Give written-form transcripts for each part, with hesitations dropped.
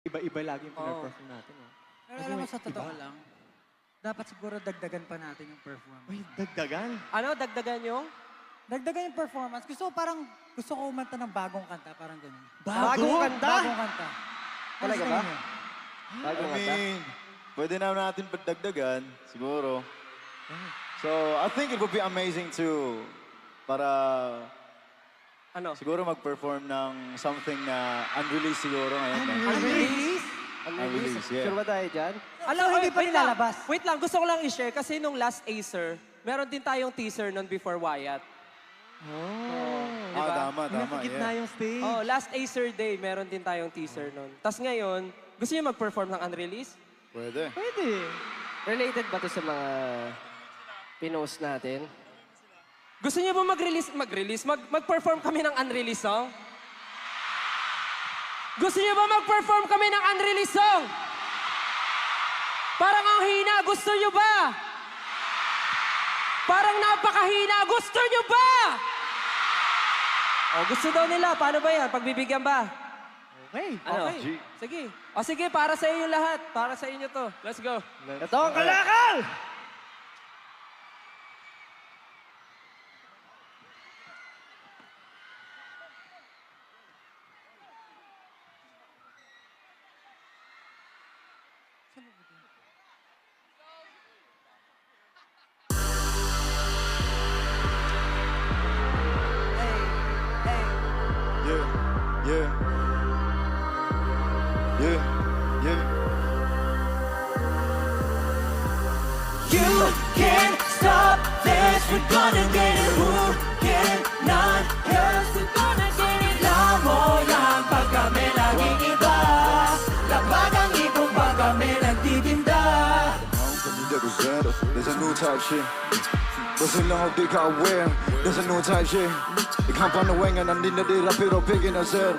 Iba-iba lagi yung pinaperform natin. Eh. Pero alam mo, sa totoo lang, dapat siguro dagdagan pa natin yung performance. Uy, dagdagan. Ano, dagdagan yung? Dagdagan yung performance. Gusto ko umanta ng bagong kanta, parang ganun. Bagong kanta? Bagong kanta. Talaga ba? Bagong I kanta? mean, pwede na natin dagdagan, siguro. So, I think it would be amazing to, para Ano? siguro mag-perform ng something na unreleased siguro ngayon. Unreleased? Unreleased, yeah. Sure ba tayo dyan? So, hindi pa wait lang. nilalabas? Wait lang, gusto ko lang i-share kasi nung last Acer, meron din tayong teaser nun before Wyatt. Diba? Tama, Gitna yeah. yung stage. Oh, last Acer Day, meron din tayong teaser nun. Tapos ngayon, gusto niyo mag-perform ng unreleased? Pwede. Pwede. Related ba to sa mga pinost natin? Gusto niyo ba mag-perform kami ng unreleased song? Gusto niyo ba mag-perform kami ng unreleased song? Parang ang hina, gusto niyo ba? Parang napakahina, gusto niyo ba? Oh, gusto daw nila. Paano ba yan? Pagbibigyan ba? Okay. Ano? G. Sige. O sige, para sa inyo lahat. Para sa inyo to. Let's go. Ito ang kalakal! Yeah, yeah. Yeah, yeah. You can't stop this, we're gonna get it. Who cannot? Cause we're gonna get it. Lamo yan pag kami laging iba. Lapag ang ibong pag kami nagtitinda. There's a new type shit. Bustin' lang ako di ka aware. There's a new type shit. Ikaw panuwengan ang dinadira pero bigin na sir.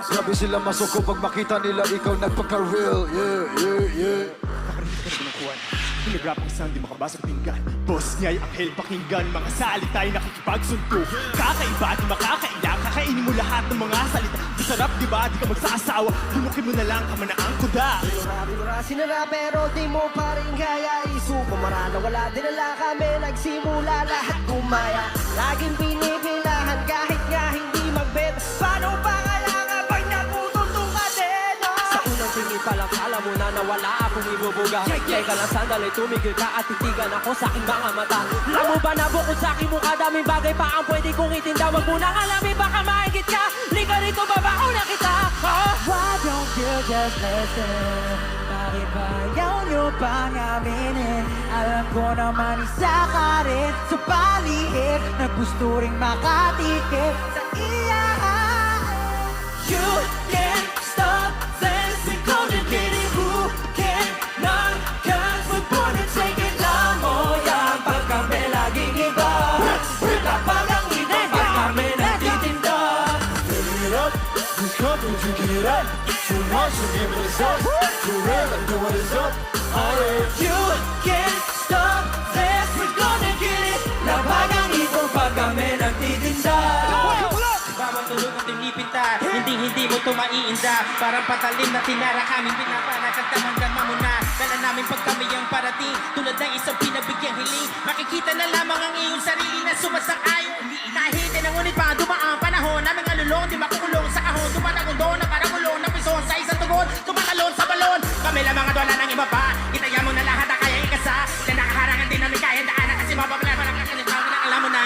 Grabe sila masuko pag makita nila ikaw nagpaka-real. Yeah, yeah, yeah. Nakarinig ka na kinukuhan. Hinigrap ang isang di makabasa pinggan. Boss niya'y anghel pakinggan. Mga salita'y nakikipagsunto. Kakaiba di makakaila. Kakainin mo lahat ng mga salita. Masarap di ba? Di ka magsasawa. Hinukin mo na lang kamanaang kuda. Bura sinara pero di mo pa rin kaya isuko marana. Wala din nala kami nagsimula lahat gumaya. Laging pinipilahan kahit nga hindi magbet. Paano pa kaya nga pag naputol ka din? Sa unang tingin pa lang, alam mo na nawala akong ibubuga. Teka lang sandali, tumigil ka at titigan ako sa aking mga mata. Alam mo ba na bukod sa aking mukha, daming bagay pa ang pwede kong itinda. Wag mo nang alamin, baka mahigit ka. Lika rito, babaw na kita. Why don't you just listen? Bakit ba ayaw nyo pang aminin? Alam ko naman isa ka rin sa palihid na gusto ring makatikip sa iya. You can't stop this, we're gonna get it. Who cannot? Cause we're born to take it. Lamo yan pag kami laging iba. Lapag ang ibang pag kami nagtitinda. Fill it up, this cup and drink it up. Too much, so give it a suck. For real, I do what is up. You can't stop this, we're gonna get it. Lapag ang ibang pag kami nagtitinda. Bawang tulog at tinipinta, hindi mo ito maiinda. Parang patalim na tinara kaming pinapanag at damang-dama mo na. Dala namin pag kami ang parating, tulad ng isang pinabigyang hiling. Makikita na lamang ang iyong sarili na sumasang-ayon. Kahit na ngunit pa dumaan panahon naming alulong, di makukulong sa kahon. Tumatagong doon na parang ulong na pison sa isang tugon. Tumatalon sa balon, kami lamang at wala ng iba pa. Itaya mo na lahat na kaya ikasa. Na nakaharangan din namin kaya daanan kasi mapapala parang kakalimutan na alam mo na.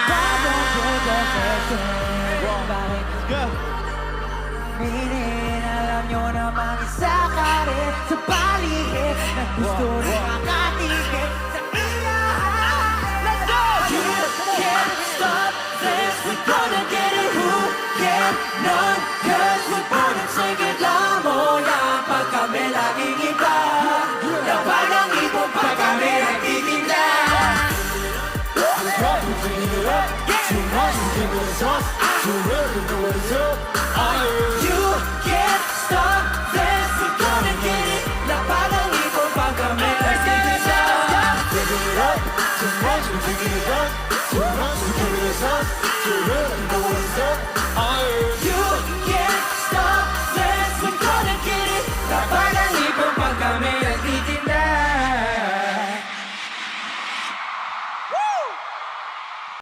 Minin, alam nyo namang isa ka rin sa palihid na gusto rin makatikip sa iya. Let's go! You can't stop this, we're gonna get it. Who cannot? Cause we're born to take it. Lamo yan pag kami laging iba. Lapag ang ibong pag kami nagtitinda. Too much, so give it a suck. For real, I do what is up. You can't stop this, we're gonna get it. Lapag ang ibong pag kami nagtitinda. Fill it up, too much, so give it a suck. Too much, so give it a suck. For real, I do